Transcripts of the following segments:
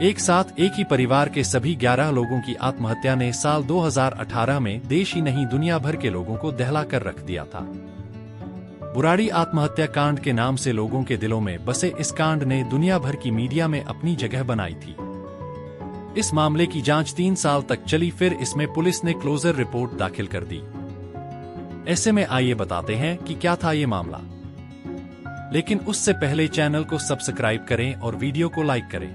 एक साथ एक ही परिवार के सभी 11 लोगों की आत्महत्या ने साल 2018 में देश ही नहीं दुनिया भर के लोगों को दहला कर रख दिया था। बुराड़ी आत्महत्या कांड के नाम से लोगों के दिलों में बसे इस कांड ने दुनिया भर की मीडिया में अपनी जगह बनाई थी। इस मामले की जांच 3 साल तक चली, फिर इसमें पुलिस ने क्लोजर रिपोर्ट दाखिल कर दी। ऐसे में आइए बताते हैं कि क्या था ये मामला। लेकिन उससे पहले चैनल को सब्सक्राइब करें और वीडियो को लाइक करें।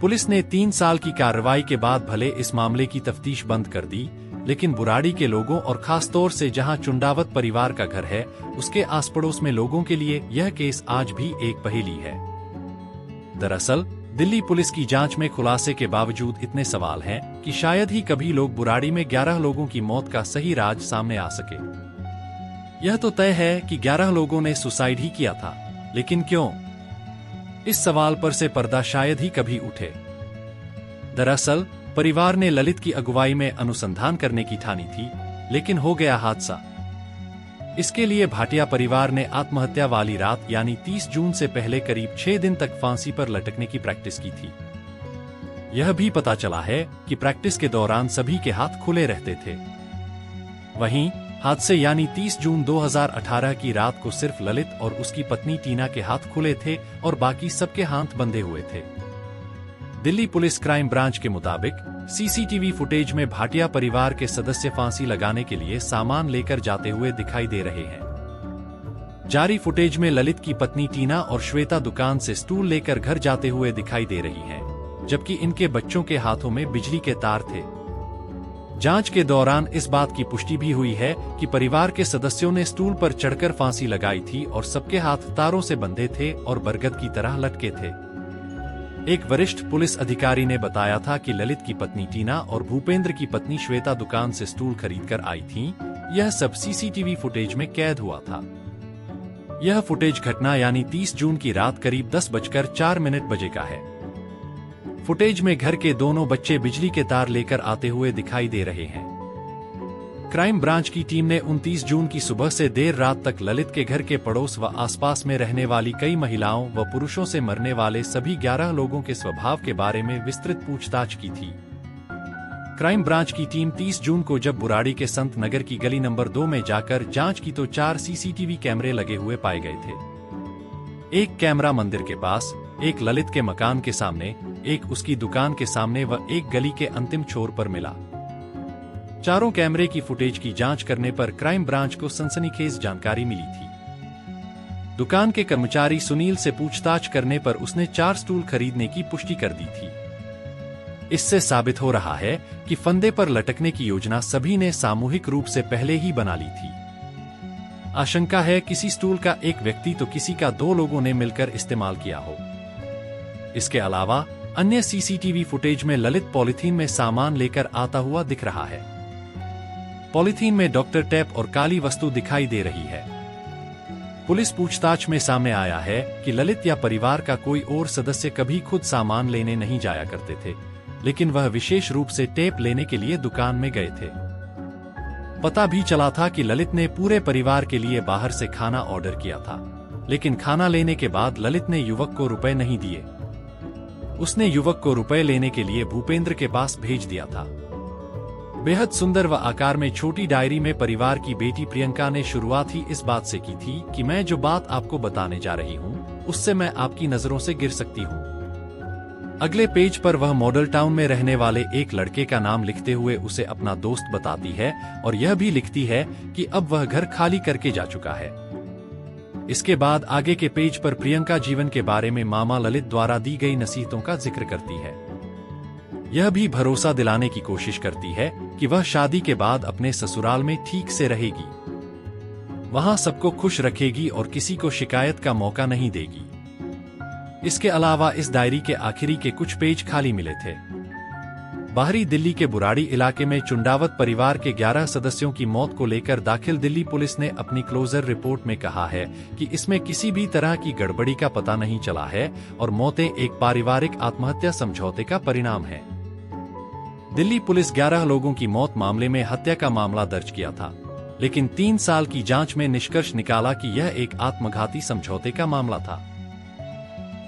पुलिस ने 3 साल की कार्रवाई के बाद भले इस मामले की तफ्तीश बंद कर दी, लेकिन बुराड़ी के लोगों और खासतौर से जहां चुंडावत परिवार का घर है, उसके आस पड़ोस में लोगों के लिए यह केस आज भी एक पहेली है। दरअसल दिल्ली पुलिस की जांच में खुलासे के बावजूद इतने सवाल हैं कि शायद ही कभी लोग बुराड़ी में 11 लोगों की मौत का सही राज सामने आ सके। यह तो तय है कि 11 लोगों ने सुसाइड ही किया था, लेकिन क्यों? इस सवाल पर से पर्दा शायद ही कभी उठे। दरअसल परिवार ने ललित की अगुवाई में अनुसंधान करने की ठानी थी, लेकिन हो गया हादसा। इसके लिए भाटिया परिवार ने आत्महत्या वाली रात यानी 30 जून से पहले करीब 6 दिन तक फांसी पर लटकने की प्रैक्टिस की थी। यह भी पता चला है कि प्रैक्टिस के दौरान सभी के हाथ खुले रहते थे। वहीं हादसे यानी 30 जून 2018 की रात को सिर्फ ललित और उसकी पत्नी टीना के हाथ खुले थे और बाकी सबके हाथ बंधे हुए थे। दिल्ली पुलिस क्राइम ब्रांच के मुताबिक सीसीटीवी फुटेज में भाटिया परिवार के सदस्य फांसी लगाने के लिए सामान लेकर जाते हुए दिखाई दे रहे हैं। जारी फुटेज में ललित की पत्नी टीना और श्वेता दुकान से स्टूल लेकर घर जाते हुए दिखाई दे रही हैं, जबकि इनके बच्चों के हाथों में बिजली के तार थे। जांच के दौरान इस बात की पुष्टि भी हुई है कि परिवार के सदस्यों ने स्टूल पर चढ़कर फांसी लगाई थी और सबके हाथ तारों से बंधे थे और बरगद की तरह लटके थे। एक वरिष्ठ पुलिस अधिकारी ने बताया था कि ललित की पत्नी टीना और भूपेंद्र की पत्नी श्वेता दुकान से स्टूल खरीदकर आई थीं। यह सब सीसीटीवी फुटेज में कैद हुआ था। यह फुटेज घटना यानी 30 जून की रात करीब 10:04 का है। फुटेज में घर के दोनों बच्चे बिजली के तार लेकर आते हुए दिखाई दे रहे हैं। क्राइम ब्रांच की टीम ने 29 जून की सुबह से देर रात तक ललित के घर के पड़ोस व आसपास में रहने वाली कई महिलाओं व पुरुषों से मरने वाले सभी 11 लोगों के स्वभाव के बारे में विस्तृत पूछताछ की थी। क्राइम ब्रांच की टीम 30 जून को जब बुराड़ी के संत नगर की गली नंबर 2 में जाकर जांच की तो 4 सीसीटीवी कैमरे लगे हुए पाए गए थे। एक कैमरा मंदिर के पास, एक ललित के मकान के सामने, एक उसकी दुकान के सामने व एक गली के अंतिम छोर पर मिला। चारों कैमरे की फुटेज की जांच करने पर क्राइम ब्रांच को सनसनीखेज जानकारी मिली थी। दुकान के कर्मचारी सुनील से पूछताछ करने पर उसने 4 स्टूल खरीदने की पुष्टि कर दी थी। इससे साबित हो रहा है कि फंदे पर लटकने की योजना सभी ने सामूहिक रूप से पहले ही बना ली थी। आशंका है किसी स्टूल का एक व्यक्ति तो किसी का 2 लोगों ने मिलकर इस्तेमाल किया हो। इसके अलावा अन्य सीसीटीवी फुटेज में ललित पॉलिथीन में सामान लेकर आता हुआ दिख रहा है। पॉलिथीन में डॉक्टर टेप और काली वस्तु दिखाई दे रही है। पुलिस पूछताछ में सामने आया है कि ललित या परिवार का कोई और सदस्य कभी खुद सामान लेने नहीं जाया करते थे, लेकिन वह विशेष रूप से टेप लेने के लिए दुकान में गए थे। पता भी चला था कि ललित ने पूरे परिवार के लिए बाहर से खाना ऑर्डर किया था, लेकिन खाना लेने के बाद ललित ने युवक को रुपए नहीं दिए। उसने युवक को रुपए लेने के लिए भूपेंद्र के पास भेज दिया था। बेहद सुंदर व आकार में छोटी डायरी में परिवार की बेटी प्रियंका ने शुरुआत ही इस बात से की थी कि मैं जो बात आपको बताने जा रही हूँ उससे मैं आपकी नजरों से गिर सकती हूँ। अगले पेज पर वह मॉडल टाउन में रहने वाले एक लड़के का नाम लिखते हुए उसे अपना दोस्त बताती है और यह भी लिखती है कि अब वह घर खाली करके जा चुका है। इसके बाद आगे के पेज पर प्रियंका जीवन के बारे में मामा ललित द्वारा दी गई नसीहतों का जिक्र करती है। यह भी भरोसा दिलाने की कोशिश करती है कि वह शादी के बाद अपने ससुराल में ठीक से रहेगी, वहां सबको खुश रखेगी और किसी को शिकायत का मौका नहीं देगी। इसके अलावा इस डायरी के आखिरी के कुछ पेज खाली मिले थे। बाहरी दिल्ली के बुराड़ी इलाके में चुंडावत परिवार के 11 सदस्यों की मौत को लेकर दाखिल दिल्ली पुलिस ने अपनी क्लोजर रिपोर्ट में कहा है कि इसमें किसी भी तरह की गड़बड़ी का पता नहीं चला है और मौतें एक पारिवारिक आत्महत्या समझौते का परिणाम है। दिल्ली पुलिस 11 लोगों की मौत मामले में हत्या का मामला दर्ज किया था, लेकिन 3 साल की जांच में निष्कर्ष निकाला कि यह एक आत्मघाती समझौते का मामला था।